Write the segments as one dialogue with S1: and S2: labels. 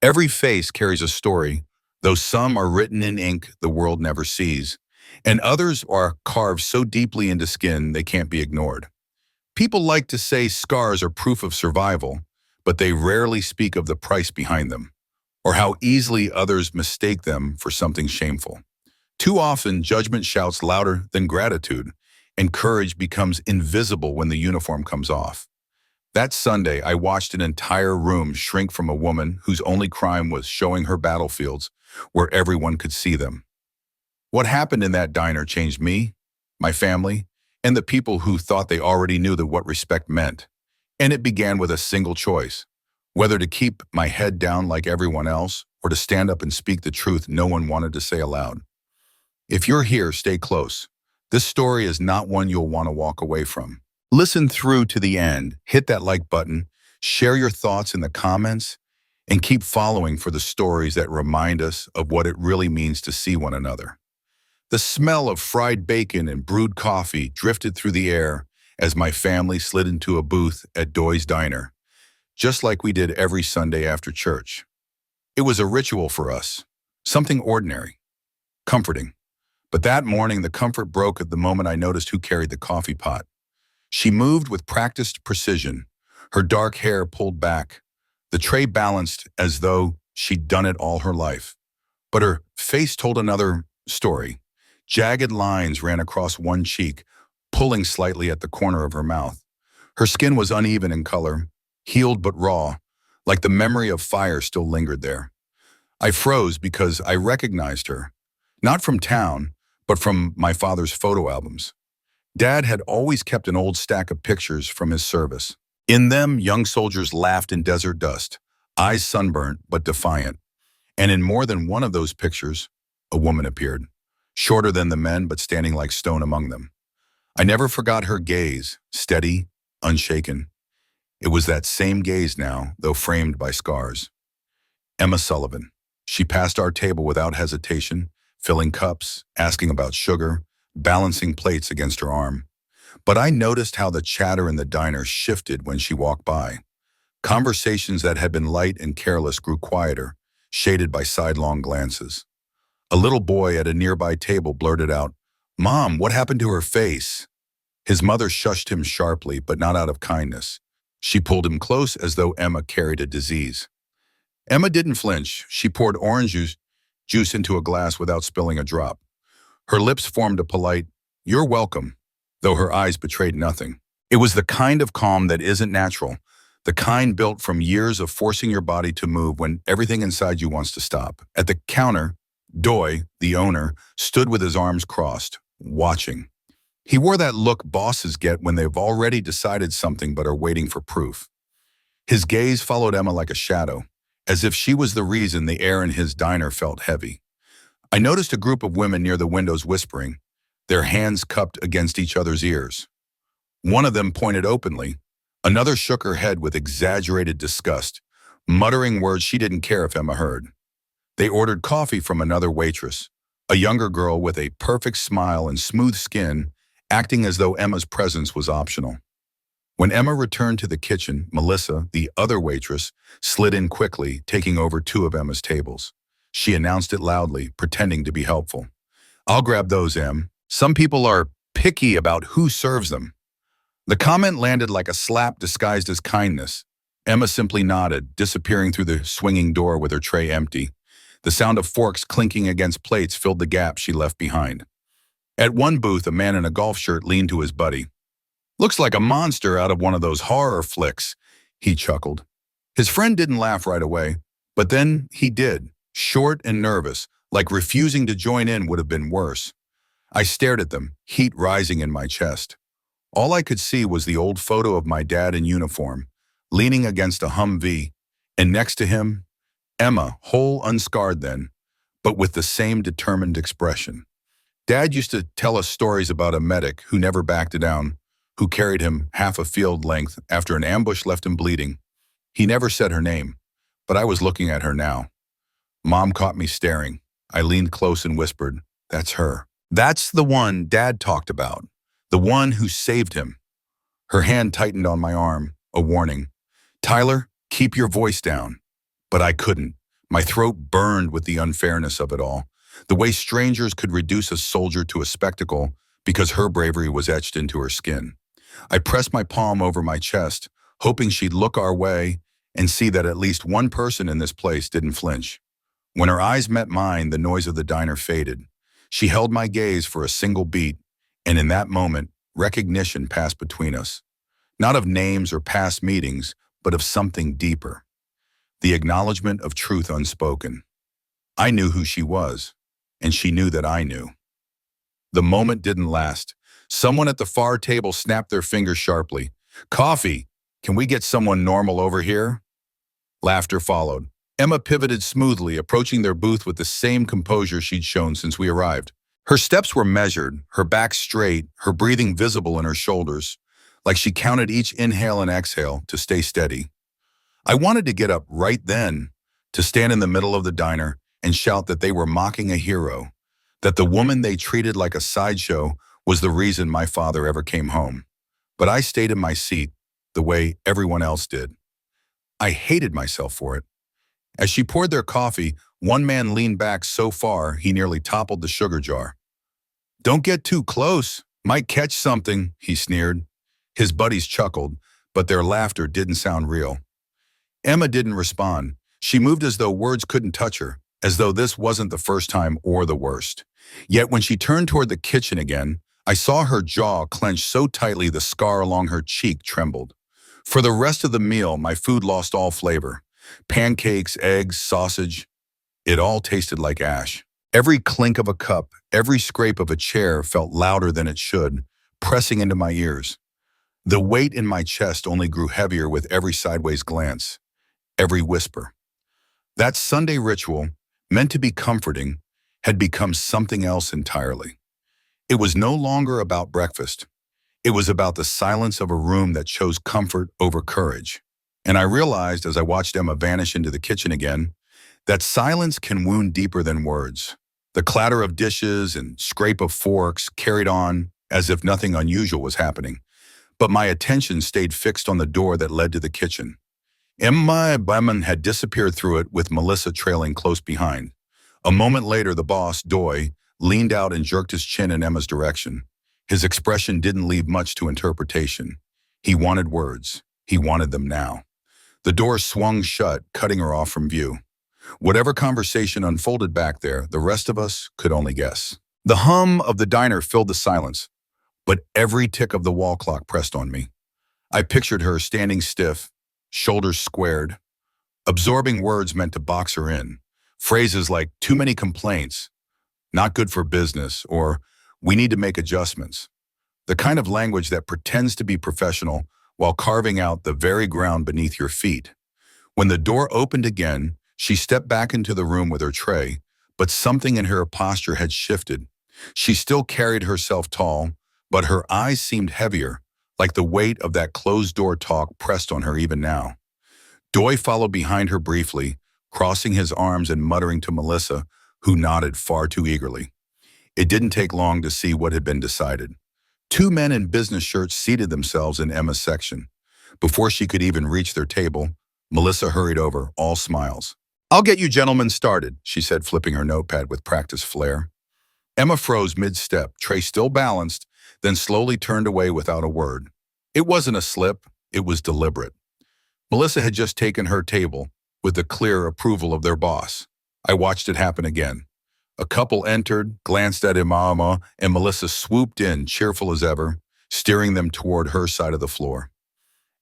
S1: Every face carries a story, though some are written in ink the world never sees, and others are carved so deeply into skin they can't be ignored. People like to say scars are proof of survival, but they rarely speak of the price behind them, or how easily others mistake them for something shameful. Too often, judgment shouts louder than gratitude, and courage becomes invisible when the uniform comes off. That Sunday, I watched an entire room shrink from a woman whose only crime was showing her battlefields where everyone could see them. What happened in that diner changed me, my family, and the people who thought they already knew what respect meant. And it began with a single choice, whether to keep my head down like everyone else or to stand up and speak the truth no one wanted to say aloud. If you're here, stay close. This story is not one you'll want to walk away from. Listen through to the end, hit that like button, share your thoughts in the comments, and keep following for the stories that remind us of what it really means to see one another. The smell of fried bacon and brewed coffee drifted through the air as my family slid into a booth at Doy's Diner, just like we did every Sunday after church. It was a ritual for us, something ordinary, comforting. But that morning, the comfort broke at the moment I noticed who carried the coffee pot. She moved with practiced precision, her dark hair pulled back, the tray balanced as though she'd done it all her life. But her face told another story. Jagged lines ran across one cheek, pulling slightly at the corner of her mouth. Her skin was uneven in color, healed but raw, like the memory of fire still lingered there. I froze because I recognized her, not from town, but from my father's photo albums. Dad had always kept an old stack of pictures from his service. In them, young soldiers laughed in desert dust, eyes sunburnt but defiant. And in more than one of those pictures, a woman appeared, shorter than the men but standing like stone among them. I never forgot her gaze, steady, unshaken. It was that same gaze now, though framed by scars. Emma Sullivan. She passed our table without hesitation, filling cups, asking about sugar, balancing plates against her arm. But I noticed how the chatter in the diner shifted when she walked by. Conversations that had been light and careless grew quieter, shaded by sidelong glances. A little boy at a nearby table blurted out, "Mom, what happened to her face?" His mother shushed him sharply, but not out of kindness. She pulled him close as though Emma carried a disease. Emma didn't flinch. She poured orange juice into a glass without spilling a drop. Her lips formed a polite, "You're welcome," though her eyes betrayed nothing. It was the kind of calm that isn't natural, the kind built from years of forcing your body to move when everything inside you wants to stop. At the counter, Doy, the owner, stood with his arms crossed, watching. He wore that look bosses get when they've already decided something but are waiting for proof. His gaze followed Emma like a shadow, as if she was the reason the air in his diner felt heavy. I noticed a group of women near the windows whispering, their hands cupped against each other's ears. One of them pointed openly. Another shook her head with exaggerated disgust, muttering words she didn't care if Emma heard. They ordered coffee from another waitress, a younger girl with a perfect smile and smooth skin, acting as though Emma's presence was optional. When Emma returned to the kitchen, Melissa, the other waitress, slid in quickly, taking over two of Emma's tables. She announced it loudly, pretending to be helpful. "I'll grab those, Em. Some people are picky about who serves them." The comment landed like a slap disguised as kindness. Emma simply nodded, disappearing through the swinging door with her tray empty. The sound of forks clinking against plates filled the gap she left behind. At one booth, a man in a golf shirt leaned to his buddy. "Looks like a monster out of one of those horror flicks," he chuckled. His friend didn't laugh right away, but then he did, short and nervous, like refusing to join in would have been worse. I stared at them, heat rising in my chest. All I could see was the old photo of my dad in uniform, leaning against a Humvee, and next to him, Emma, whole unscarred then, but with the same determined expression. Dad used to tell us stories about a medic who never backed down, who carried him half a field length after an ambush left him bleeding. He never said her name, but I was looking at her now. Mom caught me staring. I leaned close and whispered, "That's her. That's the one Dad talked about, the one who saved him." Her hand tightened on my arm, a warning. "Tyler, keep your voice down." But I couldn't. My throat burned with the unfairness of it all. The way strangers could reduce a soldier to a spectacle because her bravery was etched into her skin. I pressed my palm over my chest, hoping she'd look our way and see that at least one person in this place didn't flinch. When her eyes met mine, the noise of the diner faded. She held my gaze for a single beat, and in that moment, recognition passed between us. Not of names or past meetings, but of something deeper. The acknowledgement of truth unspoken. I knew who she was, and she knew that I knew. The moment didn't last. Someone at the far table snapped their fingers sharply. "Coffee! Can we get someone normal over here?" Laughter followed. Emma pivoted smoothly, approaching their booth with the same composure she'd shown since we arrived. Her steps were measured, her back straight, her breathing visible in her shoulders, like she counted each inhale and exhale to stay steady. I wanted to get up right then, to stand in the middle of the diner and shout that they were mocking a hero, that the woman they treated like a sideshow was the reason my father ever came home. But I stayed in my seat, the way everyone else did. I hated myself for it. As she poured their coffee, one man leaned back so far he nearly toppled the sugar jar. "Don't get too close. Might catch something," he sneered. His buddies chuckled, but their laughter didn't sound real. Emma didn't respond. She moved as though words couldn't touch her, as though this wasn't the first time or the worst. Yet when she turned toward the kitchen again, I saw her jaw clench so tightly the scar along her cheek trembled. For the rest of the meal, my food lost all flavor. Pancakes, eggs, sausage, it all tasted like ash. Every clink of a cup, every scrape of a chair felt louder than it should, pressing into my ears. The weight in my chest only grew heavier with every sideways glance, every whisper. That Sunday ritual, meant to be comforting, had become something else entirely. It was no longer about breakfast. It was about the silence of a room that chose comfort over courage. And I realized as I watched Emma vanish into the kitchen again, that silence can wound deeper than words. The clatter of dishes and scrape of forks carried on as if nothing unusual was happening. But my attention stayed fixed on the door that led to the kitchen. Emma Beman had disappeared through it with Melissa trailing close behind. A moment later, the boss, Doy, leaned out and jerked his chin in Emma's direction. His expression didn't leave much to interpretation. He wanted words. He wanted them now. The door swung shut, cutting her off from view. Whatever conversation unfolded back there, the rest of us could only guess. The hum of the diner filled the silence, but every tick of the wall clock pressed on me. I pictured her standing stiff, shoulders squared, absorbing words meant to box her in. Phrases like, "too many complaints," "not good for business," or "we need to make adjustments." The kind of language that pretends to be professional while carving out the very ground beneath your feet. When the door opened again, she stepped back into the room with her tray, but something in her posture had shifted. She still carried herself tall, but her eyes seemed heavier, like the weight of that closed-door talk pressed on her even now. Doy followed behind her briefly, crossing his arms and muttering to Melissa, who nodded far too eagerly. It didn't take long to see what had been decided. Two men in business shirts seated themselves in Emma's section. Before she could even reach their table, Melissa hurried over, all smiles. "I'll get you gentlemen started," she said, flipping her notepad with practiced flair. Emma froze mid-step, tray still balanced, then slowly turned away without a word. It wasn't a slip, it was deliberate. Melissa had just taken her table, with the clear approval of their boss. I watched it happen again. A couple entered, glanced at Emma, and Melissa swooped in, cheerful as ever, steering them toward her side of the floor.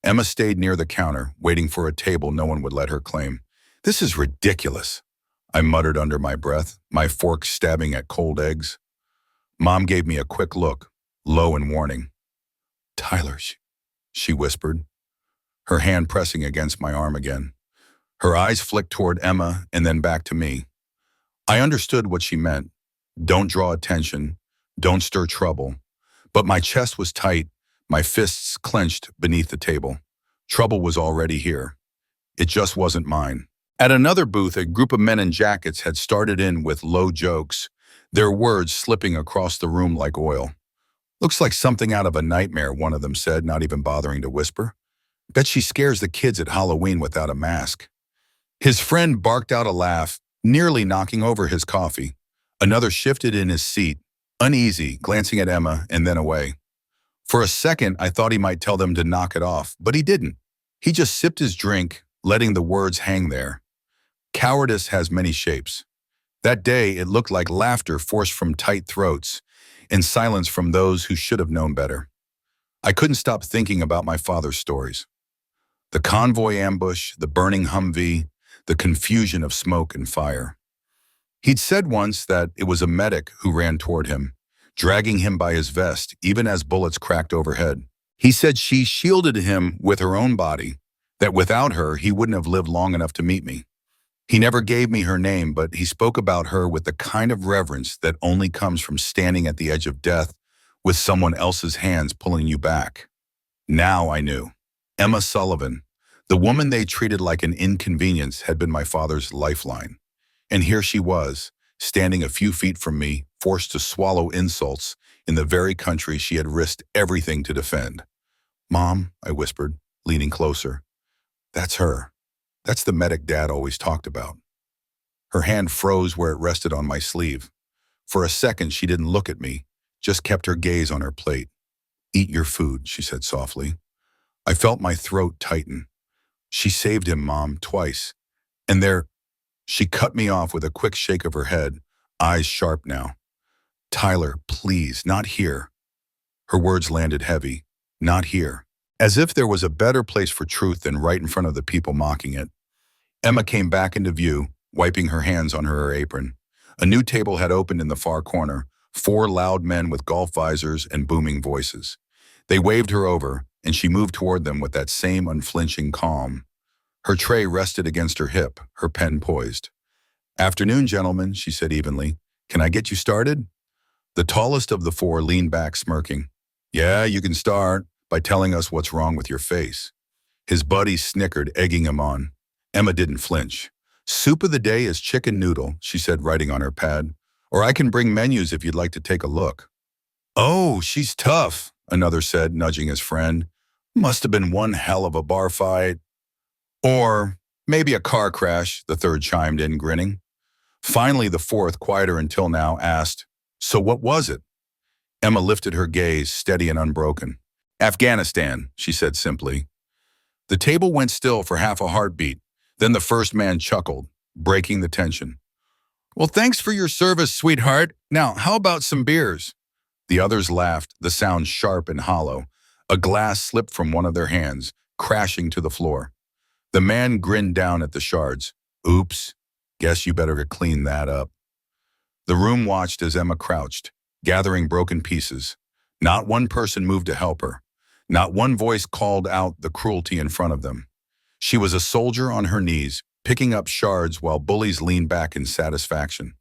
S1: Emma stayed near the counter, waiting for a table no one would let her claim. "This is ridiculous," I muttered under my breath, my fork stabbing at cold eggs. Mom gave me a quick look, low and warning. "Tyler," she whispered, her hand pressing against my arm again. Her eyes flicked toward Emma and then back to me. I understood what she meant. Don't draw attention, don't stir trouble. But my chest was tight, my fists clenched beneath the table. Trouble was already here. It just wasn't mine. At another booth, a group of men in jackets had started in with low jokes, their words slipping across the room like oil. "Looks like something out of a nightmare," one of them said, not even bothering to whisper. "Bet she scares the kids at Halloween without a mask." His friend barked out a laugh, nearly knocking over his coffee. Another shifted in his seat, uneasy, glancing at Emma and then away. For a second, I thought he might tell them to knock it off, but he didn't. He just sipped his drink, letting the words hang there. Cowardice has many shapes. That day, it looked like laughter forced from tight throats and silence from those who should have known better. I couldn't stop thinking about my father's stories. The convoy ambush, the burning Humvee, the confusion of smoke and fire. He'd said once that it was a medic who ran toward him, dragging him by his vest even as bullets cracked overhead. He said she shielded him with her own body, that without her he wouldn't have lived long enough to meet me. He never gave me her name, but he spoke about her with the kind of reverence that only comes from standing at the edge of death with someone else's hands pulling you back. Now I knew. Emma Sullivan, the woman they treated like an inconvenience, had been my father's lifeline. And here she was, standing a few feet from me, forced to swallow insults in the very country she had risked everything to defend. "Mom," I whispered, leaning closer. "That's her. That's the medic Dad always talked about." Her hand froze where it rested on my sleeve. For a second, she didn't look at me, just kept her gaze on her plate. "Eat your food," she said softly. I felt my throat tighten. "She saved him, Mom, twice. And there—" She cut me off with a quick shake of her head, eyes sharp now. "Tyler, please, not here." Her words landed heavy. Not here. As if there was a better place for truth than right in front of the people mocking it. Emma came back into view, wiping her hands on her apron. A new table had opened in the far corner, 4 loud men with golf visors and booming voices. They waved her over, and she moved toward them with that same unflinching calm. Her tray rested against her hip, her pen poised. "Afternoon, gentlemen," she said evenly. "Can I get you started?" The tallest of the 4 leaned back, smirking. "Yeah, you can start by telling us what's wrong with your face." His buddies snickered, egging him on. Emma didn't flinch. "Soup of the day is chicken noodle," she said, writing on her pad. "Or I can bring menus if you'd like to take a look." "Oh, she's tough," another said, nudging his friend. "Must have been one hell of a bar fight." "Or maybe a car crash," the third chimed in, grinning. Finally, the fourth, quieter until now, asked, "So what was it?" Emma lifted her gaze, steady and unbroken. "Afghanistan," she said simply. The table went still for half a heartbeat. Then the first man chuckled, breaking the tension. "Well, thanks for your service, sweetheart. Now, how about some beers?" The others laughed, the sound sharp and hollow. A glass slipped from one of their hands, crashing to the floor. The man grinned down at the shards. "Oops, guess you better clean that up." The room watched as Emma crouched, gathering broken pieces. Not one person moved to help her. Not one voice called out the cruelty in front of them. She was a soldier on her knees, picking up shards while bullies leaned back in satisfaction.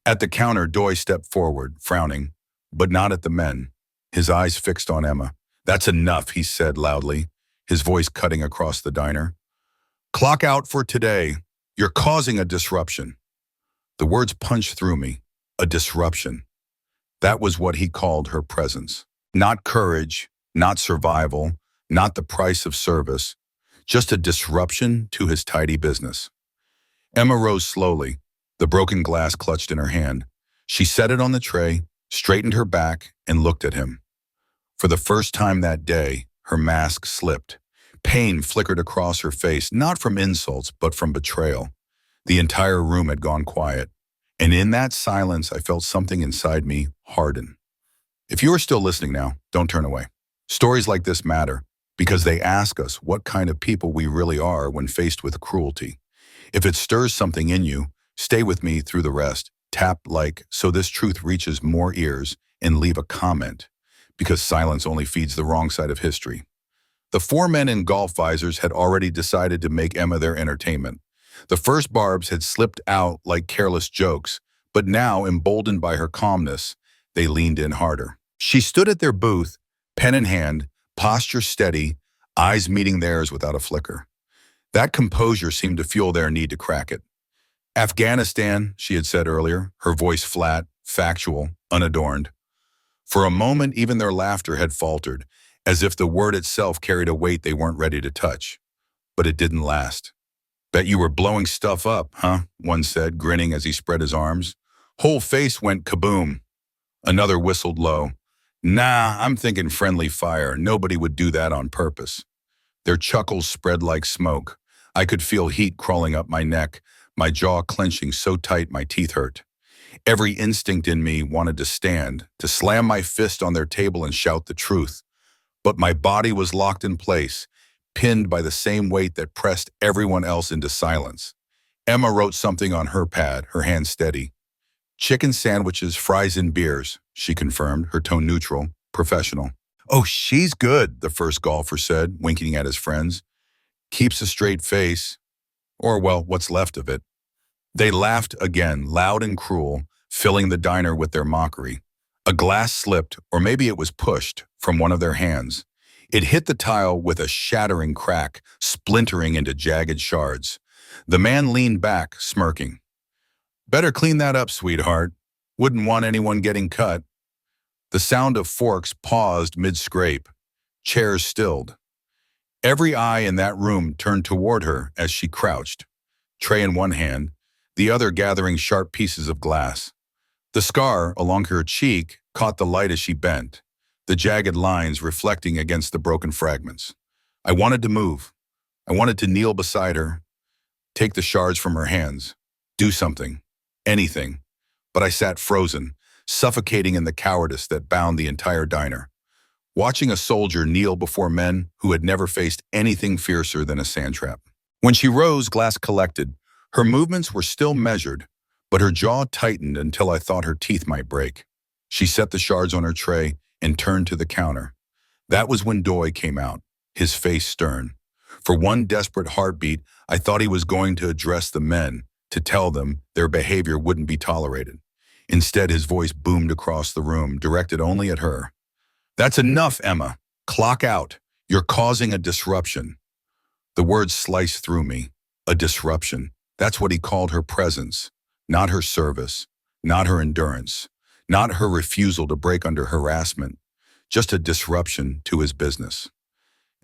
S1: At the counter, Doy stepped forward, frowning, but not at the men, his eyes fixed on Emma. "That's enough," he said loudly, his voice cutting across the diner. "Clock out for today. You're causing a disruption." The words punched through me. A disruption. That was what he called her presence. Not courage, not survival, not the price of service, just a disruption to his tidy business. Emma rose slowly, the broken glass clutched in her hand. She set it on the tray, straightened her back, and looked at him. For the first time that day, her mask slipped. Pain flickered across her face, not from insults, but from betrayal. The entire room had gone quiet, and in that silence, I felt something inside me harden. If you are still listening now, don't turn away. Stories like this matter because they ask us what kind of people we really are when faced with cruelty. If it stirs something in you, stay with me through the rest. Tap like so this truth reaches more ears, and leave a comment, because silence only feeds the wrong side of history. The 4 men in golf visors had already decided to make Emma their entertainment. The first barbs had slipped out like careless jokes, but now, emboldened by her calmness, they leaned in harder. She stood at their booth, pen in hand, posture steady, eyes meeting theirs without a flicker. That composure seemed to fuel their need to crack it. "Afghanistan," she had said earlier, her voice flat, factual, unadorned. For a moment, even their laughter had faltered, as if the word itself carried a weight they weren't ready to touch. But it didn't last. Bet you were blowing stuff up, huh? One said, grinning as he spread his arms. Whole face went kaboom. Another whistled low. Nah, I'm thinking friendly fire. Nobody would do that on purpose. Their chuckles spread like smoke. I could feel heat crawling up my neck, my jaw clenching so tight my teeth hurt. Every instinct in me wanted to stand, to slam my fist on their table and shout the truth. But my body was locked in place, pinned by the same weight that pressed everyone else into silence. Emma wrote something on her pad, her hand steady. Chicken sandwiches, fries, and beers, she confirmed, her tone neutral, professional. Oh, she's good, the first golfer said, winking at his friends. Keeps a straight face, or well, what's left of it. They laughed again, loud and cruel, filling the diner with their mockery. A glass slipped, or maybe it was pushed, from one of their hands. It hit the tile with a shattering crack, splintering into jagged shards. The man leaned back, smirking. Better clean that up, sweetheart. Wouldn't want anyone getting cut. The sound of forks paused mid-scrape. Chairs stilled. Every eye in that room turned toward her as she crouched, tray in one hand, the other gathering sharp pieces of glass. The scar along her cheek caught the light as she bent, the jagged lines reflecting against the broken fragments. I wanted to move. I wanted to kneel beside her, take the shards from her hands, do something, anything. But I sat frozen, suffocating in the cowardice that bound the entire diner. Watching a soldier kneel before men who had never faced anything fiercer than a sand trap. When she rose, glass collected. Her movements were still measured, but her jaw tightened until I thought her teeth might break. She set the shards on her tray and turned to the counter. That was when Doy came out, his face stern. For one desperate heartbeat, I thought he was going to address the men, to tell them their behavior wouldn't be tolerated. Instead, his voice boomed across the room, directed only at her. That's enough, Emma. Clock out. You're causing a disruption. The words sliced through me. A disruption. That's what he called her presence, not her service, not her endurance, not her refusal to break under harassment, just a disruption to his business.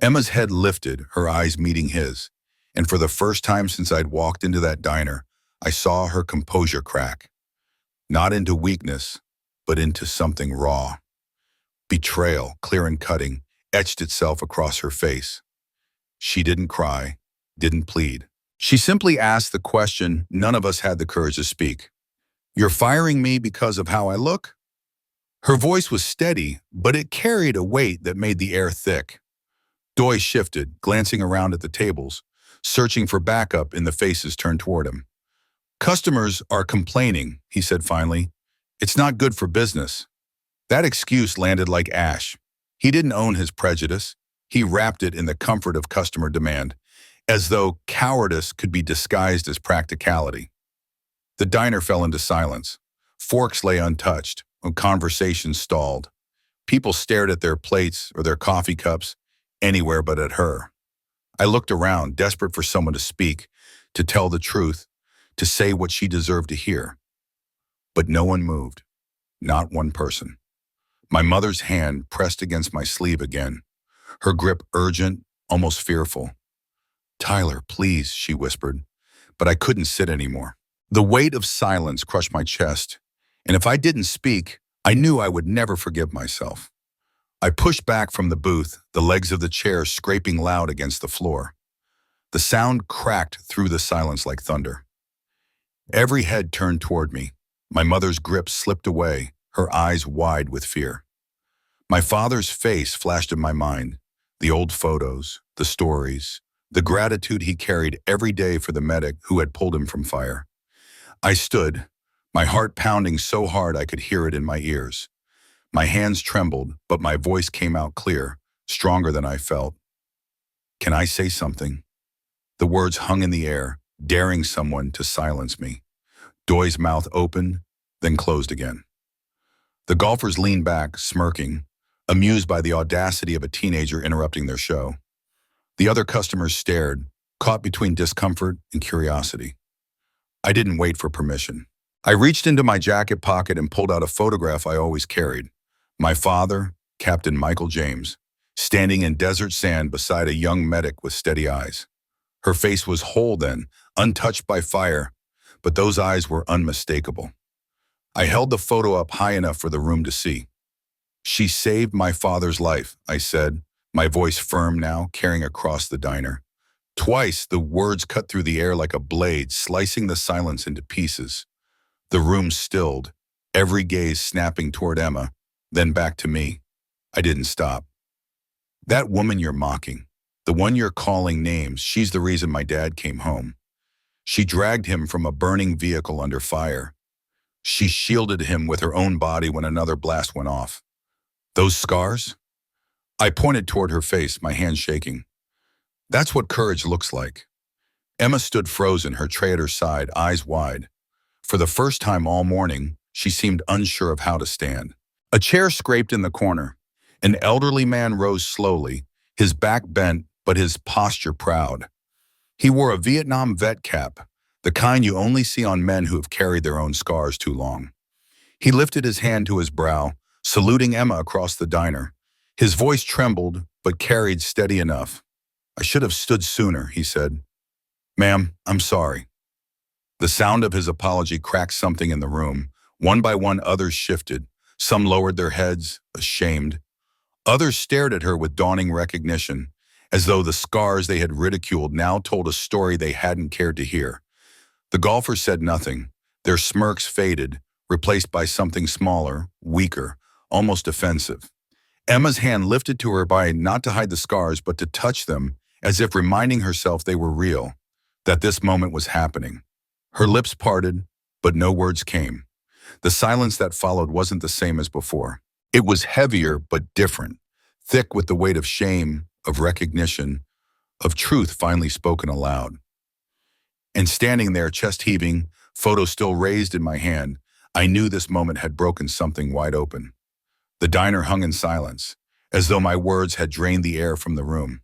S1: Emma's head lifted, her eyes meeting his, and for the first time since I'd walked into that diner, I saw her composure crack. Not into weakness, but into something raw. Betrayal, clear and cutting, etched itself across her face. She didn't cry, didn't plead. She simply asked the question none of us had the courage to speak. You're firing me because of how I look? Her voice was steady, but it carried a weight that made the air thick. Doy shifted, glancing around at the tables, searching for backup in the faces turned toward him. Customers are complaining, he said finally. It's not good for business. That excuse landed like ash. He didn't own his prejudice. He wrapped it in the comfort of customer demand, as though cowardice could be disguised as practicality. The diner fell into silence. Forks lay untouched, and conversations stalled. People stared at their plates or their coffee cups, anywhere but at her. I looked around, desperate for someone to speak, to tell the truth, to say what she deserved to hear. But no one moved, not one person. My mother's hand pressed against my sleeve again, her grip urgent, almost fearful. Tyler, please, she whispered, but I couldn't sit anymore. The weight of silence crushed my chest, and if I didn't speak, I knew I would never forgive myself. I pushed back from the booth, the legs of the chair scraping loud against the floor. The sound cracked through the silence like thunder. Every head turned toward me. My mother's grip slipped away, her eyes wide with fear. My father's face flashed in my mind, the old photos, the stories, the gratitude he carried every day for the medic who had pulled him from fire. I stood, my heart pounding so hard I could hear it in my ears. My hands trembled, but my voice came out clear, stronger than I felt. Can I say something? The words hung in the air, daring someone to silence me. Doy's mouth opened, then closed again. The golfers leaned back, smirking, amused by the audacity of a teenager interrupting their show. The other customers stared, caught between discomfort and curiosity. I didn't wait for permission. I reached into my jacket pocket and pulled out a photograph I always carried. My father, Captain Michael James, standing in desert sand beside a young medic with steady eyes. Her face was whole then, untouched by fire, but those eyes were unmistakable. I held the photo up high enough for the room to see. "She saved my father's life," I said, my voice firm now, carrying across the diner. Twice, the words cut through the air like a blade, slicing the silence into pieces. The room stilled, every gaze snapping toward Emma, then back to me. I didn't stop. "That woman you're mocking, the one you're calling names, she's the reason my dad came home. She dragged him from a burning vehicle under fire. She shielded him with her own body when another blast went off. Those scars?" I pointed toward her face, my hand shaking. "That's what courage looks like." Emma stood frozen, her tray at her side, eyes wide. For the first time all morning, she seemed unsure of how to stand. A chair scraped in the corner. An elderly man rose slowly, his back bent, but his posture proud. He wore a Vietnam vet cap, the kind you only see on men who have carried their own scars too long. He lifted his hand to his brow, saluting Emma across the diner. His voice trembled, but carried steady enough. "I should have stood sooner," he said. "Ma'am, I'm sorry." The sound of his apology cracked something in the room. One by one, others shifted. Some lowered their heads, ashamed. Others stared at her with dawning recognition, as though the scars they had ridiculed now told a story they hadn't cared to hear. The golfers said nothing. Their smirks faded, replaced by something smaller, weaker, almost offensive. Emma's hand lifted to her by not to hide the scars, but to touch them, as if reminding herself they were real, that this moment was happening. Her lips parted, but no words came. The silence that followed wasn't the same as before. It was heavier, but different, thick with the weight of shame, of recognition, of truth finally spoken aloud. And standing there, chest heaving, photo still raised in my hand, I knew this moment had broken something wide open. The diner hung in silence, as though my words had drained the air from the room.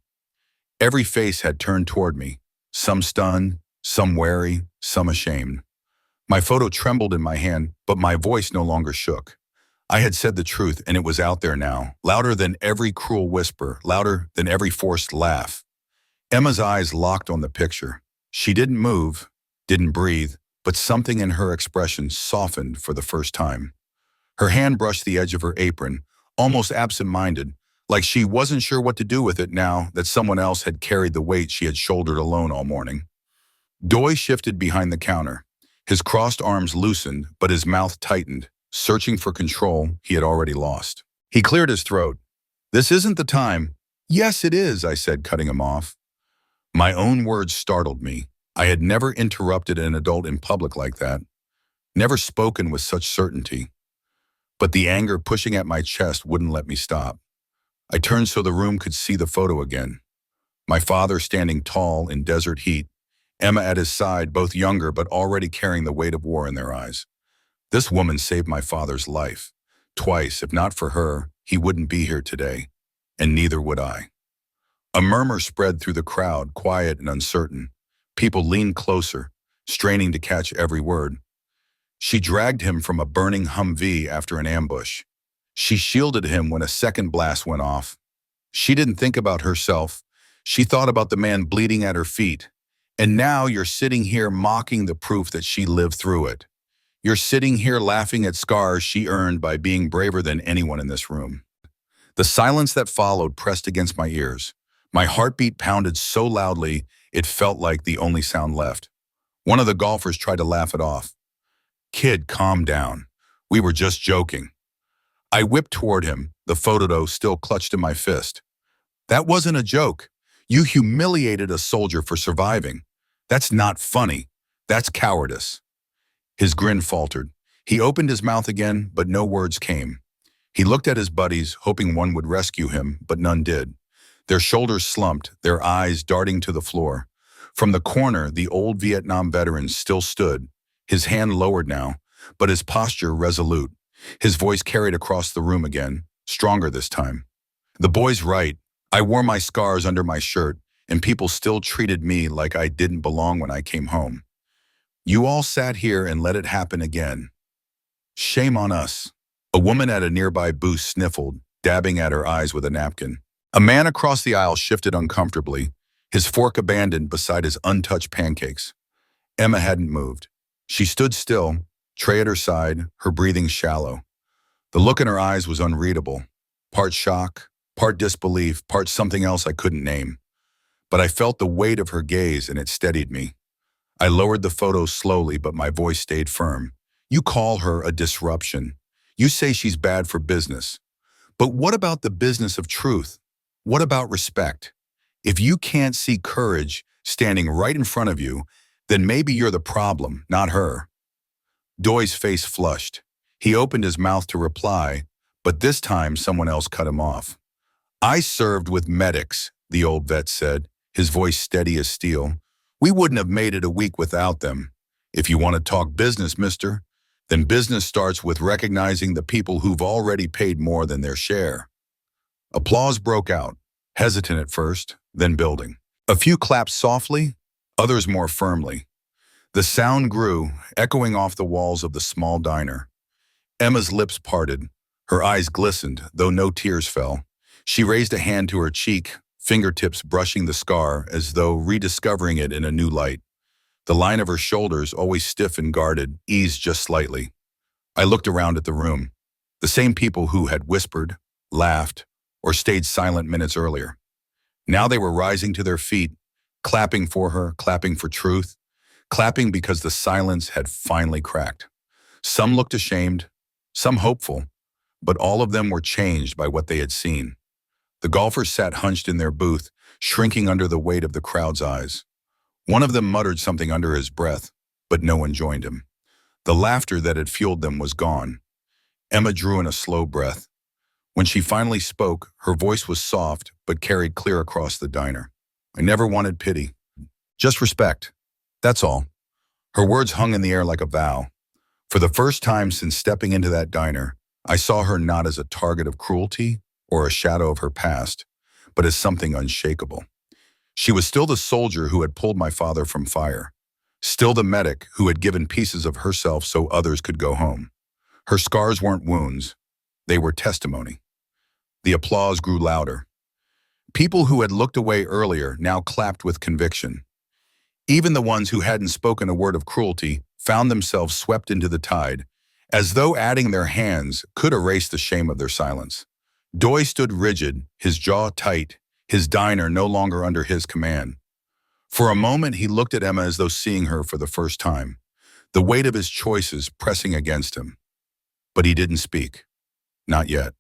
S1: Every face had turned toward me, some stunned, some wary, some ashamed. My photo trembled in my hand, but my voice no longer shook. I had said the truth, and it was out there now, louder than every cruel whisper, louder than every forced laugh. Emma's eyes locked on the picture. She didn't move, didn't breathe, but something in her expression softened for the first time. Her hand brushed the edge of her apron, almost absent-minded, like she wasn't sure what to do with it now that someone else had carried the weight she had shouldered alone all morning. Doy shifted behind the counter. His crossed arms loosened, but his mouth tightened, searching for control he had already lost. He cleared his throat. "This isn't the time." "Yes, it is," I said, cutting him off. My own words startled me. I had never interrupted an adult in public like that, never spoken with such certainty. But the anger pushing at my chest wouldn't let me stop. I turned so the room could see the photo again. My father standing tall in desert heat, Emma at his side, both younger but already carrying the weight of war in their eyes. This woman saved my father's life. Twice, if not for her, he wouldn't be here today, and neither would I. A murmur spread through the crowd, quiet and uncertain. People leaned closer, straining to catch every word. She dragged him from a burning Humvee after an ambush. She shielded him when a second blast went off. She didn't think about herself. She thought about the man bleeding at her feet. And now you're sitting here mocking the proof that she lived through it. You're sitting here laughing at scars she earned by being braver than anyone in this room. The silence that followed pressed against my ears. My heartbeat pounded so loudly, it felt like the only sound left. One of the golfers tried to laugh it off. "Kid, calm down. We were just joking." I whipped toward him, the photo still clutched in my fist. "That wasn't a joke. You humiliated a soldier for surviving. That's not funny. That's cowardice." His grin faltered. He opened his mouth again, but no words came. He looked at his buddies, hoping one would rescue him, but none did. Their shoulders slumped, their eyes darting to the floor. From the corner, the old Vietnam veteran still stood, his hand lowered now, but his posture resolute. His voice carried across the room again, stronger this time. "The boy's right. I wore my scars under my shirt, and people still treated me like I didn't belong when I came home. You all sat here and let it happen again. Shame on us." A woman at a nearby booth sniffled, dabbing at her eyes with a napkin. A man across the aisle shifted uncomfortably, his fork abandoned beside his untouched pancakes. Emma hadn't moved. She stood still, tray at her side, her breathing shallow. The look in her eyes was unreadable. Part shock, part disbelief, part something else I couldn't name. But I felt the weight of her gaze and it steadied me. I lowered the photo slowly, but my voice stayed firm. You call her a disruption. You say she's bad for business. But what about the business of truth? What about respect? If you can't see courage standing right in front of you, then maybe you're the problem, not her. Doy's face flushed. He opened his mouth to reply, but this time someone else cut him off. I served with medics, the old vet said, his voice steady as steel. We wouldn't have made it a week without them. If you want to talk business, mister, then business starts with recognizing the people who've already paid more than their share. Applause broke out, hesitant at first, then building. A few clapped softly, others more firmly. The sound grew, echoing off the walls of the small diner. Emma's lips parted. Her eyes glistened, though no tears fell. She raised a hand to her cheek, fingertips brushing the scar as though rediscovering it in a new light. The line of her shoulders, always stiff and guarded, eased just slightly. I looked around at the room. The same people who had whispered, laughed, or stayed silent minutes earlier. Now they were rising to their feet, clapping for her, clapping for truth, clapping because the silence had finally cracked. Some looked ashamed, some hopeful, but all of them were changed by what they had seen. The golfers sat hunched in their booth, shrinking under the weight of the crowd's eyes. One of them muttered something under his breath, but no one joined him. The laughter that had fueled them was gone. Emma drew in a slow breath. When she finally spoke, her voice was soft, but carried clear across the diner. I never wanted pity. Just respect. That's all. Her words hung in the air like a vow. For the first time since stepping into that diner, I saw her not as a target of cruelty or a shadow of her past, but as something unshakable. She was still the soldier who had pulled my father from fire, still the medic who had given pieces of herself so others could go home. Her scars weren't wounds, they were testimony. The applause grew louder. People who had looked away earlier now clapped with conviction. Even the ones who hadn't spoken a word of cruelty found themselves swept into the tide, as though adding their hands could erase the shame of their silence. Doy stood rigid, his jaw tight, his diner no longer under his command. For a moment he looked at Emma as though seeing her for the first time, the weight of his choices pressing against him. But he didn't speak. Not yet.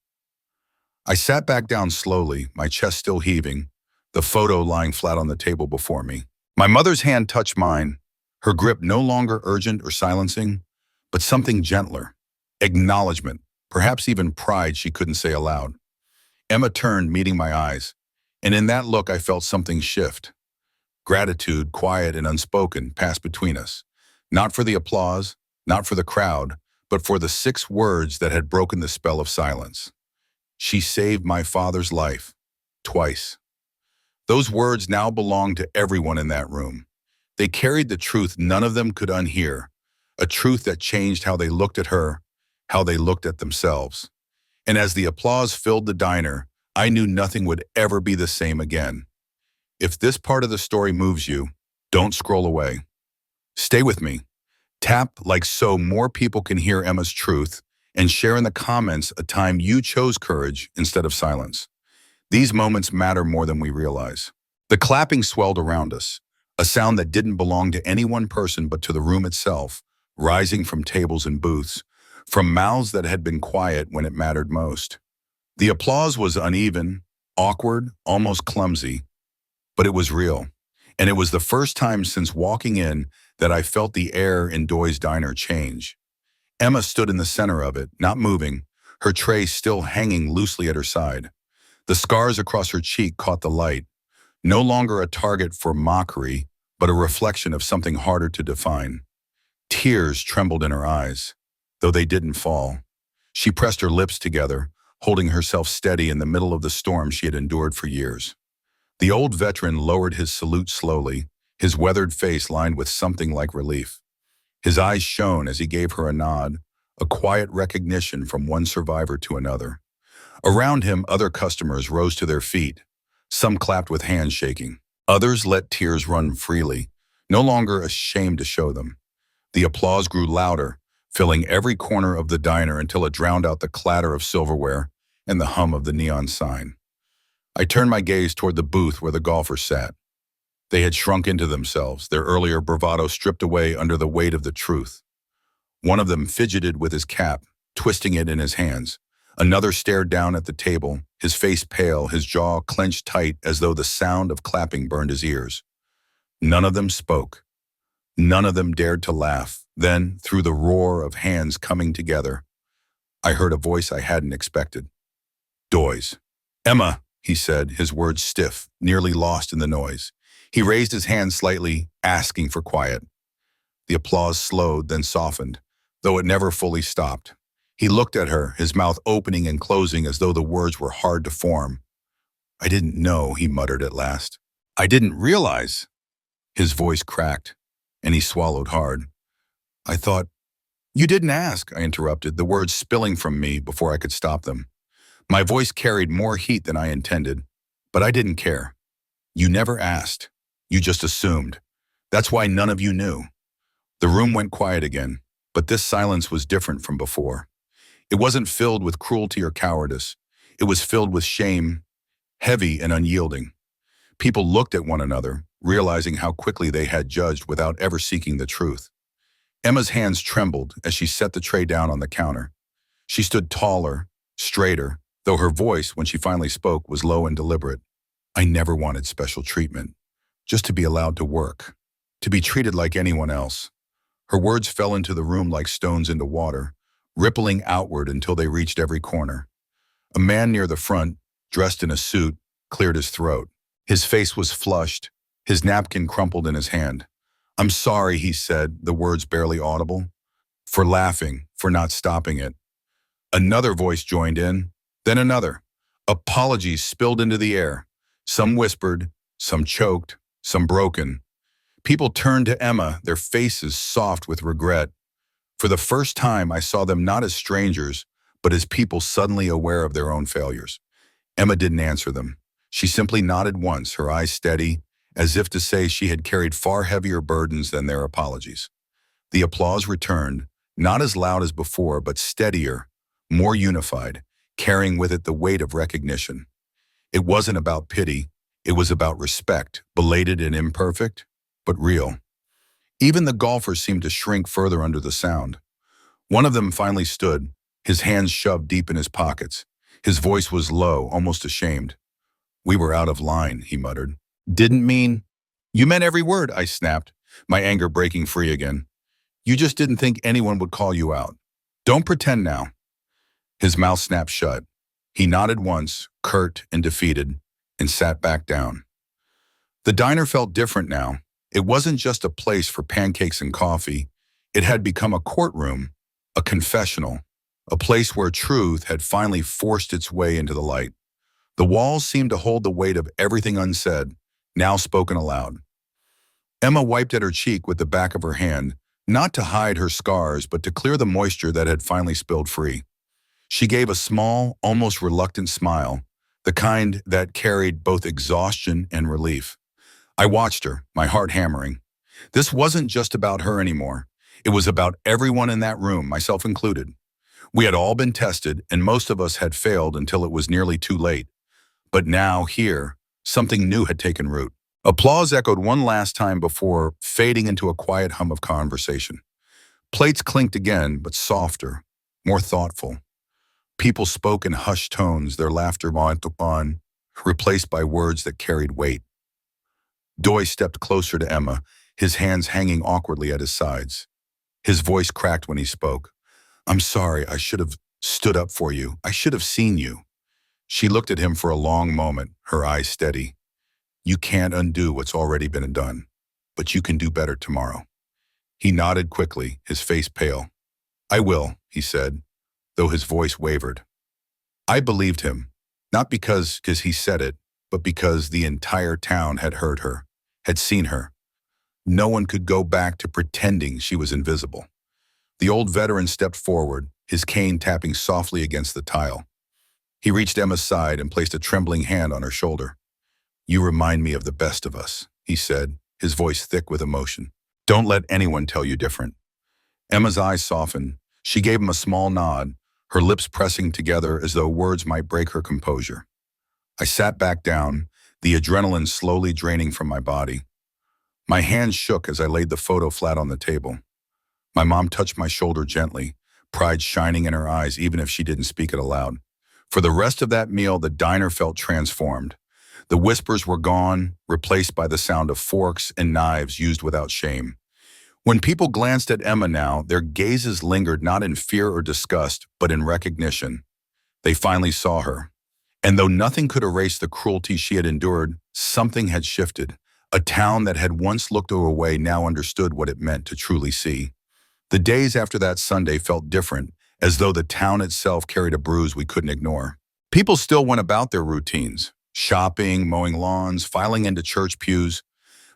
S1: I sat back down slowly, my chest still heaving, the photo lying flat on the table before me. My mother's hand touched mine, her grip no longer urgent or silencing, but something gentler. Acknowledgement, perhaps even pride she couldn't say aloud. Emma turned, meeting my eyes, and in that look I felt something shift. Gratitude, quiet and unspoken, passed between us. Not for the applause, not for the crowd, but for the 6 words that had broken the spell of silence. She saved my father's life, twice. Those words now belonged to everyone in that room. They carried the truth none of them could unhear, a truth that changed how they looked at her, how they looked at themselves. And as the applause filled the diner, I knew nothing would ever be the same again. If this part of the story moves you, don't scroll away. Stay with me. Tap like so more people can hear Emma's truth, and share in the comments a time you chose courage instead of silence. These moments matter more than we realize. The clapping swelled around us, a sound that didn't belong to any one person but to the room itself, rising from tables and booths, from mouths that had been quiet when it mattered most. The applause was uneven, awkward, almost clumsy, but it was real. And it was the first time since walking in that I felt the air in Doy's diner change. Emma stood in the center of it, not moving, her tray still hanging loosely at her side. The scars across her cheek caught the light, no longer a target for mockery, but a reflection of something harder to define. Tears trembled in her eyes, though they didn't fall. She pressed her lips together, holding herself steady in the middle of the storm she had endured for years. The old veteran lowered his salute slowly, his weathered face lined with something like relief. His eyes shone as he gave her a nod, a quiet recognition from one survivor to another. Around him, other customers rose to their feet. Some clapped with hands shaking. Others let tears run freely, no longer ashamed to show them. The applause grew louder, filling every corner of the diner until it drowned out the clatter of silverware and the hum of the neon sign. I turned my gaze toward the booth where the golfers sat. They had shrunk into themselves, their earlier bravado stripped away under the weight of the truth. One of them fidgeted with his cap, twisting it in his hands. Another stared down at the table, his face pale, his jaw clenched tight as though the sound of clapping burned his ears. None of them spoke. None of them dared to laugh. Then, through the roar of hands coming together, I heard a voice I hadn't expected. Doy's. "Emma," he said, his words stiff, nearly lost in the noise. He raised his hand slightly, asking for quiet. The applause slowed, then softened, though it never fully stopped. He looked at her, his mouth opening and closing as though the words were hard to form. "I didn't know," he muttered at last. "I didn't realize." His voice cracked, and he swallowed hard. "I thought—" "You didn't ask," I interrupted, the words spilling from me before I could stop them. My voice carried more heat than I intended, but I didn't care. "You never asked. You just assumed. That's why none of you knew." The room went quiet again, but this silence was different from before. It wasn't filled with cruelty or cowardice. It was filled with shame, heavy and unyielding. People looked at one another, realizing how quickly they had judged without ever seeking the truth. Emma's hands trembled as she set the tray down on the counter. She stood taller, straighter, though her voice, when she finally spoke, was low and deliberate. "I never wanted special treatment. Just to be allowed to work. To be treated like anyone else." Her words fell into the room like stones into water, rippling outward until they reached every corner. A man near the front, dressed in a suit, cleared his throat. His face was flushed, his napkin crumpled in his hand. "I'm sorry," he said, the words barely audible. "For laughing, for not stopping it." Another voice joined in, then another. Apologies spilled into the air. Some whispered, some choked, some broken. People turned to Emma, their faces soft with regret. For the first time, I saw them not as strangers, but as people suddenly aware of their own failures. Emma didn't answer them. She simply nodded once, her eyes steady, as if to say she had carried far heavier burdens than their apologies. The applause returned, not as loud as before, but steadier, more unified, carrying with it the weight of recognition. It wasn't about pity, it was about respect, belated and imperfect, but real. Even the golfers seemed to shrink further under the sound. One of them finally stood, his hands shoved deep in his pockets. His voice was low, almost ashamed. "We were out of line," he muttered. "Didn't mean—" "You meant every word," I snapped, my anger breaking free again. "You just didn't think anyone would call you out. Don't pretend now." His mouth snapped shut. He nodded once, curt and defeated, and sat back down. The diner felt different now. It wasn't just a place for pancakes and coffee. It had become a courtroom, a confessional, a place where truth had finally forced its way into the light. The walls seemed to hold the weight of everything unsaid, now spoken aloud. Emma wiped at her cheek with the back of her hand, not to hide her scars, but to clear the moisture that had finally spilled free. She gave a small, almost reluctant smile, the kind that carried both exhaustion and relief. I watched her, my heart hammering. This wasn't just about her anymore. It was about everyone in that room, myself included. We had all been tested, and most of us had failed until it was nearly too late. But now, here, something new had taken root. Applause echoed one last time before fading into a quiet hum of conversation. Plates clinked again, but softer, more thoughtful. People spoke in hushed tones, their laughter went on, replaced by words that carried weight. Doy stepped closer to Emma, his hands hanging awkwardly at his sides. His voice cracked when he spoke. "I'm sorry, I should have stood up for you. I should have seen you." She looked at him for a long moment, her eyes steady. "You can't undo what's already been done, but you can do better tomorrow." He nodded quickly, his face pale. "I will," he said, though his voice wavered. I believed him, not because he said it, but because the entire town had heard her, had seen her. No one could go back to pretending she was invisible. The old veteran stepped forward, his cane tapping softly against the tile. He reached Emma's side and placed a trembling hand on her shoulder. You remind me of the best of us, he said, his voice thick with emotion. Don't let anyone tell you different. Emma's eyes softened. She gave him a small nod, her lips pressing together as though words might break her composure. I sat back down, the adrenaline slowly draining from my body. My hands shook as I laid the photo flat on the table. My mom touched my shoulder gently, pride shining in her eyes even if she didn't speak it aloud. For the rest of that meal, the diner felt transformed. The whispers were gone, replaced by the sound of forks and knives used without shame. When people glanced at Emma now, their gazes lingered not in fear or disgust, but in recognition. They finally saw her. And though nothing could erase the cruelty she had endured, something had shifted. A town that had once looked away now understood what it meant to truly see. The days after that Sunday felt different, as though the town itself carried a bruise we couldn't ignore. People still went about their routines, shopping, mowing lawns, filing into church pews,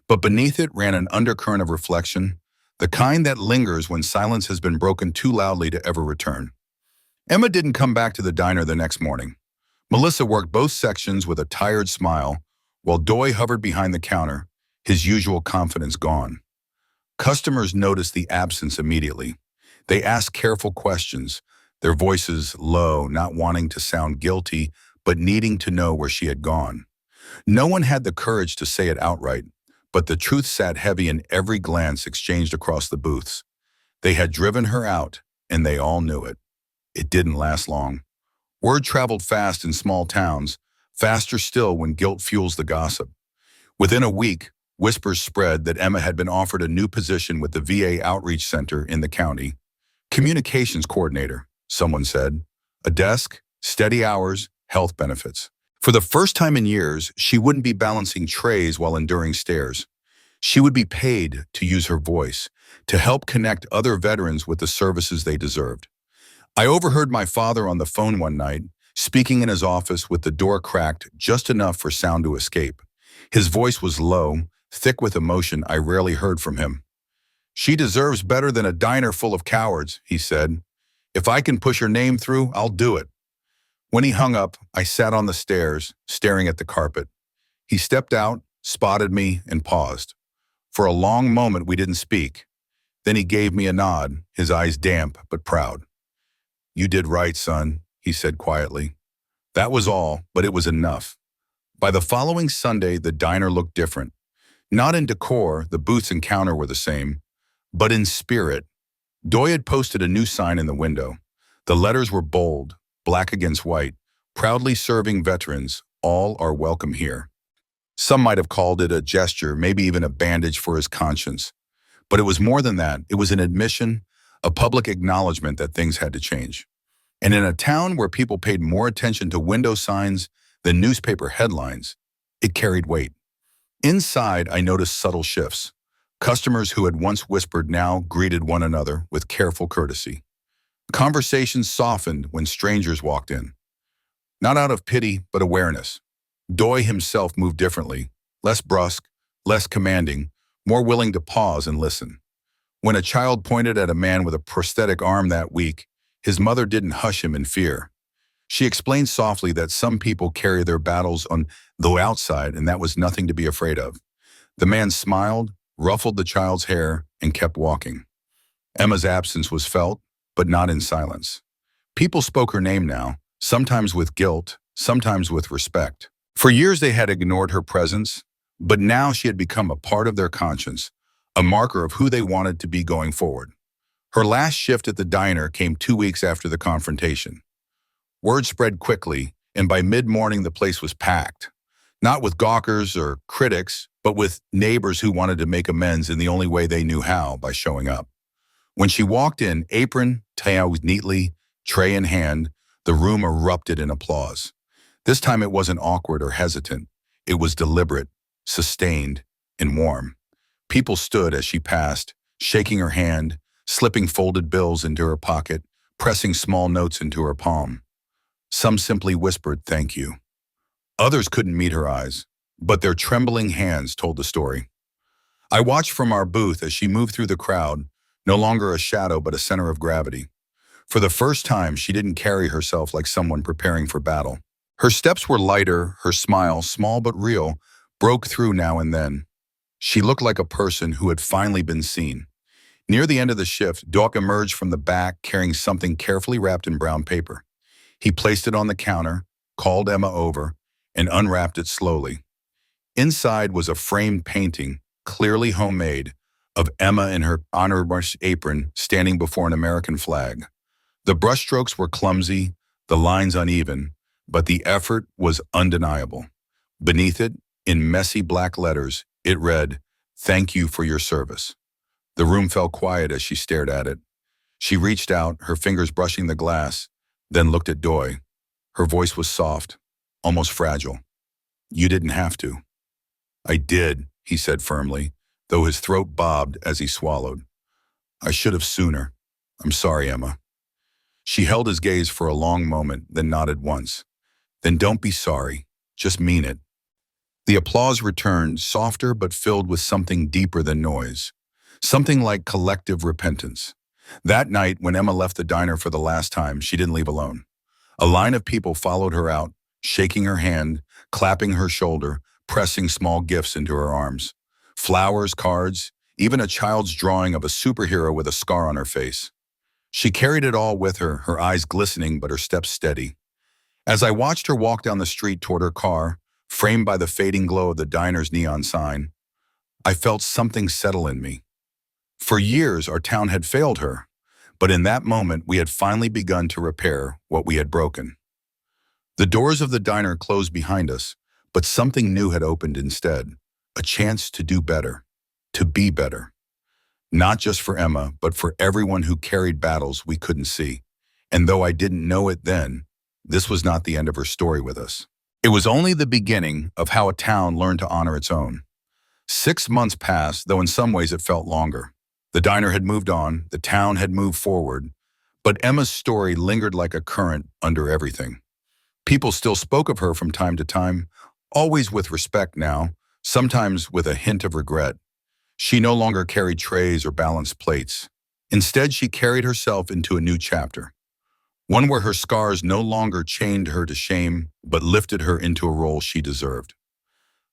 S1: but beneath it ran an undercurrent of reflection, the kind that lingers when silence has been broken too loudly to ever return. Emma didn't come back to the diner the next morning. Melissa worked both sections with a tired smile, while Doy hovered behind the counter, his usual confidence gone. Customers noticed the absence immediately. They asked careful questions, their voices low, not wanting to sound guilty, but needing to know where she had gone. No one had the courage to say it outright, but the truth sat heavy in every glance exchanged across the booths. They had driven her out, and they all knew it. It didn't last long. Word traveled fast in small towns, faster still when guilt fuels the gossip. Within a week, whispers spread that Emma had been offered a new position with the VA Outreach Center in the county. Communications coordinator, someone said. A desk, steady hours, health benefits. For the first time in years, she wouldn't be balancing trays while enduring stares. She would be paid to use her voice, to help connect other veterans with the services they deserved. I overheard my father on the phone one night, speaking in his office with the door cracked just enough for sound to escape. His voice was low, thick with emotion I rarely heard from him. She deserves better than a diner full of cowards, he said. If I can push her name through, I'll do it. When he hung up, I sat on the stairs, staring at the carpet. He stepped out, spotted me, and paused. For a long moment, we didn't speak. Then he gave me a nod, his eyes damp but proud. You did right, son, he said quietly. That was all, but it was enough. By the following Sunday, the diner looked different. Not in decor, the booths and counter were the same, but in spirit. Doy had posted a new sign in the window. The letters were bold, black against white, proudly serving veterans, all are welcome here. Some might have called it a gesture, maybe even a bandage for his conscience. But it was more than that. It was an admission, a public acknowledgement that things had to change. And in a town where people paid more attention to window signs than newspaper headlines, it carried weight. Inside, I noticed subtle shifts. Customers who had once whispered now greeted one another with careful courtesy. Conversations softened when strangers walked in. Not out of pity, but awareness. Doy himself moved differently, less brusque, less commanding, more willing to pause and listen. When a child pointed at a man with a prosthetic arm that week, his mother didn't hush him in fear. She explained softly that some people carry their battles on the outside and that was nothing to be afraid of. The man smiled, ruffled the child's hair, and kept walking. Emma's absence was felt, but not in silence. People spoke her name now, sometimes with guilt, sometimes with respect. For years they had ignored her presence, but now she had become a part of their conscience, a marker of who they wanted to be going forward. Her last shift at the diner came 2 weeks after the confrontation. Word spread quickly, and by mid-morning the place was packed. Not with gawkers or critics, but with neighbors who wanted to make amends in the only way they knew how, by showing up. When she walked in, apron tied neatly, tray in hand, the room erupted in applause. This time it wasn't awkward or hesitant. It was deliberate, sustained, and warm. People stood as she passed, shaking her hand, slipping folded bills into her pocket, pressing small notes into her palm. Some simply whispered, "Thank you." Others couldn't meet her eyes, but their trembling hands told the story. I watched from our booth as she moved through the crowd, no longer a shadow but a center of gravity. For the first time, she didn't carry herself like someone preparing for battle. Her steps were lighter, her smile, small but real, broke through now and then. She looked like a person who had finally been seen. Near the end of the shift, Doc emerged from the back carrying something carefully wrapped in brown paper. He placed it on the counter, called Emma over, and unwrapped it slowly. Inside was a framed painting, clearly homemade, of Emma in her honorary apron standing before an American flag. The brushstrokes were clumsy, the lines uneven, but the effort was undeniable. Beneath it, in messy black letters, it read, "Thank you for your service." The room fell quiet as she stared at it. She reached out, her fingers brushing the glass, then looked at Doy. Her voice was soft, almost fragile. "You didn't have to." "I did," he said firmly, though his throat bobbed as he swallowed. "I should have sooner. I'm sorry, Emma." She held his gaze for a long moment, then nodded once. "Then don't be sorry. Just mean it." The applause returned, softer but filled with something deeper than noise. Something like collective repentance. That night, when Emma left the diner for the last time, she didn't leave alone. A line of people followed her out, shaking her hand, clapping her shoulder, pressing small gifts into her arms. Flowers, cards, even a child's drawing of a superhero with a scar on her face. She carried it all with her, her eyes glistening but her steps steady. As I watched her walk down the street toward her car, framed by the fading glow of the diner's neon sign, I felt something settle in me. For years, our town had failed her, but in that moment, we had finally begun to repair what we had broken. The doors of the diner closed behind us, but something new had opened instead, a chance to do better, to be better. Not just for Emma, but for everyone who carried battles we couldn't see. And though I didn't know it then, this was not the end of her story with us. It was only the beginning of how a town learned to honor its own. 6 months passed, though in some ways it felt longer. The diner had moved on, the town had moved forward, but Emma's story lingered like a current under everything. People still spoke of her from time to time, always with respect now, sometimes with a hint of regret. She no longer carried trays or balanced plates. Instead, she carried herself into a new chapter, one where her scars no longer chained her to shame, but lifted her into a role she deserved.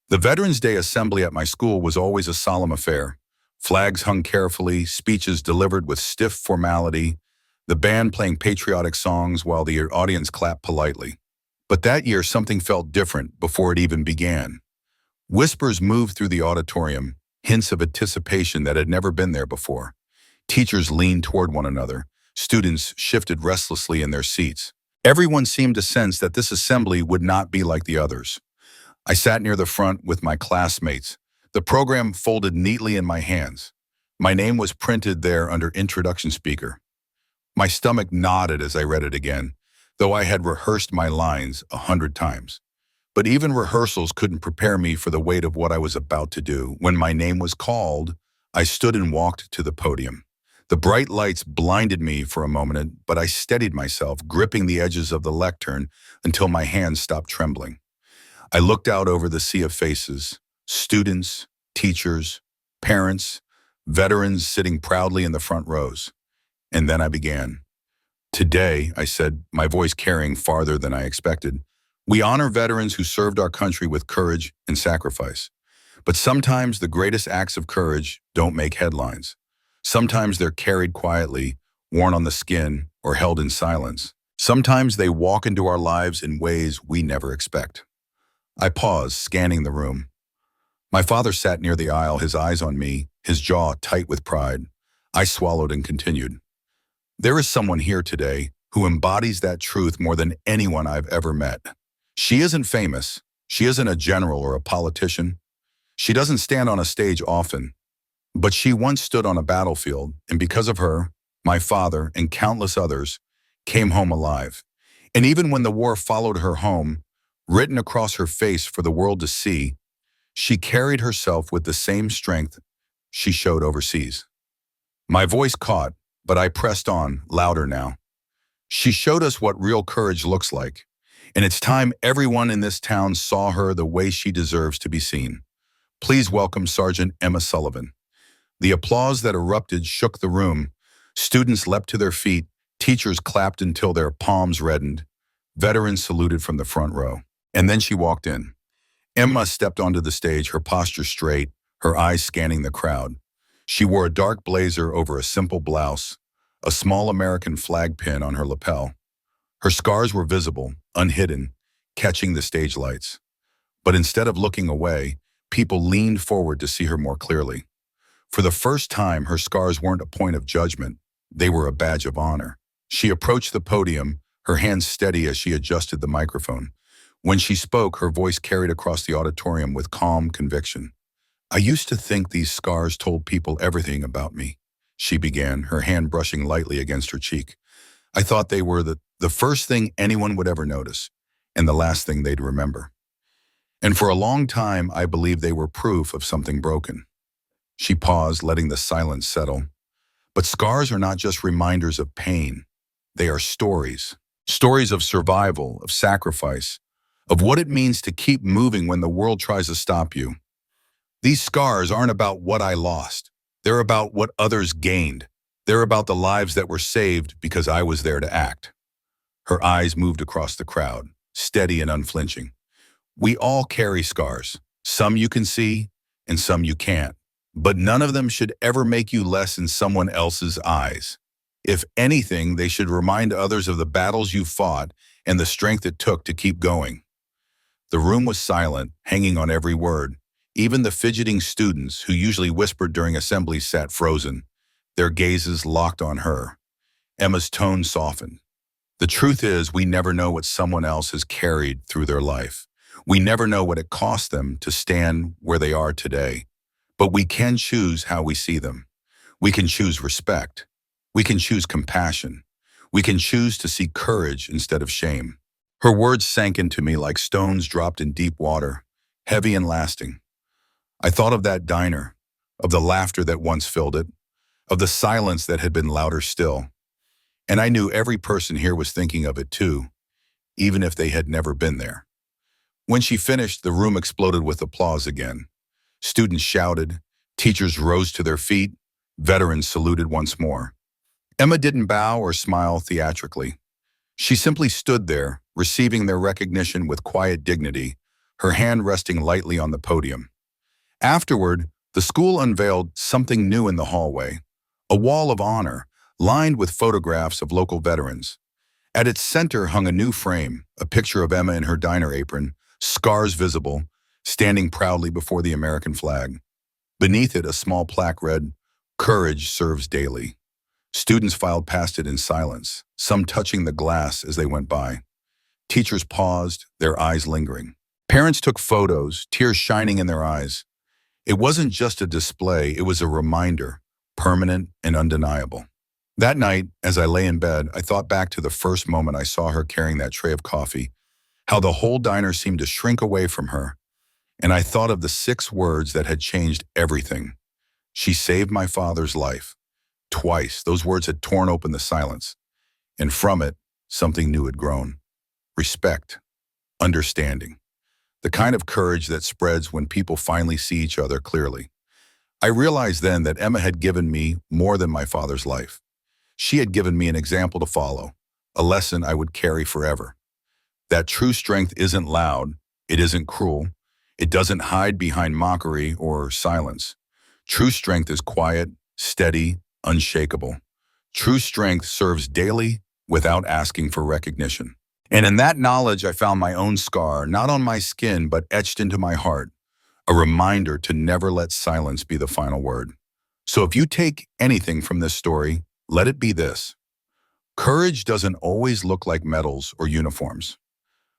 S1: The Veterans Day assembly at my school was always a solemn affair. Flags hung carefully, speeches delivered with stiff formality, the band playing patriotic songs while the audience clapped politely. But that year, something felt different before it even began. Whispers moved through the auditorium, hints of anticipation that had never been there before. Teachers leaned toward one another. Students shifted restlessly in their seats. Everyone seemed to sense that this assembly would not be like the others. I sat near the front with my classmates, the program folded neatly in my hands. My name was printed there under introduction speaker. My stomach nodded as I read it again, though I had rehearsed my lines 100 times. But even rehearsals couldn't prepare me for the weight of what I was about to do. When my name was called, I stood and walked to the podium. The bright lights blinded me for a moment, but I steadied myself, gripping the edges of the lectern until my hands stopped trembling. I looked out over the sea of faces, students, teachers, parents, veterans sitting proudly in the front rows. And then I began. "Today," I said, my voice carrying farther than I expected, "we honor veterans who served our country with courage and sacrifice. But sometimes the greatest acts of courage don't make headlines. Sometimes they're carried quietly, worn on the skin, or held in silence. Sometimes they walk into our lives in ways we never expect." I paused, scanning the room. My father sat near the aisle, his eyes on me, his jaw tight with pride. I swallowed and continued. "There is someone here today who embodies that truth more than anyone I've ever met. She isn't famous. She isn't a general or a politician. She doesn't stand on a stage often. But she once stood on a battlefield, and because of her, my father and countless others came home alive. And even when the war followed her home, written across her face for the world to see, she carried herself with the same strength she showed overseas." My voice caught, but I pressed on, louder now. "She showed us what real courage looks like, and it's time everyone in this town saw her the way she deserves to be seen. Please welcome Sergeant Emma Sullivan." The applause that erupted shook the room. Students leapt to their feet, teachers clapped until their palms reddened, veterans saluted from the front row. And then she walked in. Emma stepped onto the stage, her posture straight, her eyes scanning the crowd. She wore a dark blazer over a simple blouse, a small American flag pin on her lapel. Her scars were visible, unhidden, catching the stage lights. But instead of looking away, people leaned forward to see her more clearly. For the first time, her scars weren't a point of judgment. They were a badge of honor. She approached the podium, her hands steady as she adjusted the microphone. When she spoke, her voice carried across the auditorium with calm conviction. "I used to think these scars told people everything about me," she began, her hand brushing lightly against her cheek. "I thought they were the first thing anyone would ever notice, and the last thing they'd remember. And for a long time, I believed they were proof of something broken." She paused, letting the silence settle. But scars are not just reminders of pain. They are stories. Stories of survival, of sacrifice, of what it means to keep moving when the world tries to stop you. These scars aren't about what I lost. They're about what others gained. They're about the lives that were saved because I was there to act. Her eyes moved across the crowd, steady and unflinching. We all carry scars. Some you can see, and some you can't. But none of them should ever make you less in someone else's eyes. If anything, they should remind others of the battles you fought and the strength it took to keep going. The room was silent, hanging on every word. Even the fidgeting students, who usually whispered during assemblies, sat frozen, their gazes locked on her. Emma's tone softened. The truth is, we never know what someone else has carried through their life. We never know what it cost them to stand where they are today. But we can choose how we see them. We can choose respect. We can choose compassion. We can choose to see courage instead of shame. Her words sank into me like stones dropped in deep water, heavy and lasting. I thought of that diner, of the laughter that once filled it, of the silence that had been louder still. And I knew every person here was thinking of it too, even if they had never been there. When she finished, the room exploded with applause again. Students shouted, teachers rose to their feet, veterans saluted once more. Emma didn't bow or smile theatrically. She simply stood there, receiving their recognition with quiet dignity, her hand resting lightly on the podium. Afterward, the school unveiled something new in the hallway, a wall of honor, lined with photographs of local veterans. At its center hung a new frame, a picture of Emma in her diner apron, scars visible, standing proudly before the American flag. Beneath it, a small plaque read, "Courage serves daily." Students filed past it in silence, some touching the glass as they went by. Teachers paused, their eyes lingering. Parents took photos, tears shining in their eyes. It wasn't just a display, it was a reminder, permanent and undeniable. That night, as I lay in bed, I thought back to the first moment I saw her carrying that tray of coffee, how the whole diner seemed to shrink away from her. And I thought of the 6 words that had changed everything. She saved my father's life. Twice, those words had torn open the silence. And from it, something new had grown. Respect. Understanding. The kind of courage that spreads when people finally see each other clearly. I realized then that Emma had given me more than my father's life. She had given me an example to follow, a lesson I would carry forever. That true strength isn't loud, it isn't cruel, it doesn't hide behind mockery or silence. True strength is quiet, steady, unshakable. True strength serves daily without asking for recognition. And in that knowledge, I found my own scar, not on my skin, but etched into my heart, a reminder to never let silence be the final word. So if you take anything from this story, let it be this. Courage doesn't always look like medals or uniforms.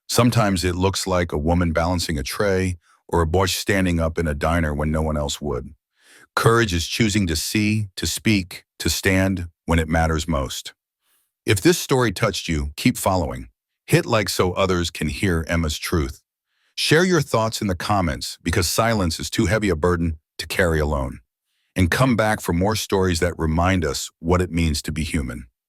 S1: Sometimes it looks like a woman balancing a tray or a boy standing up in a diner when no one else would. Courage is choosing to see, to speak, to stand when it matters most. If this story touched you, keep following. Hit like so others can hear Emma's truth. Share your thoughts in the comments because silence is too heavy a burden to carry alone. And come back for more stories that remind us what it means to be human.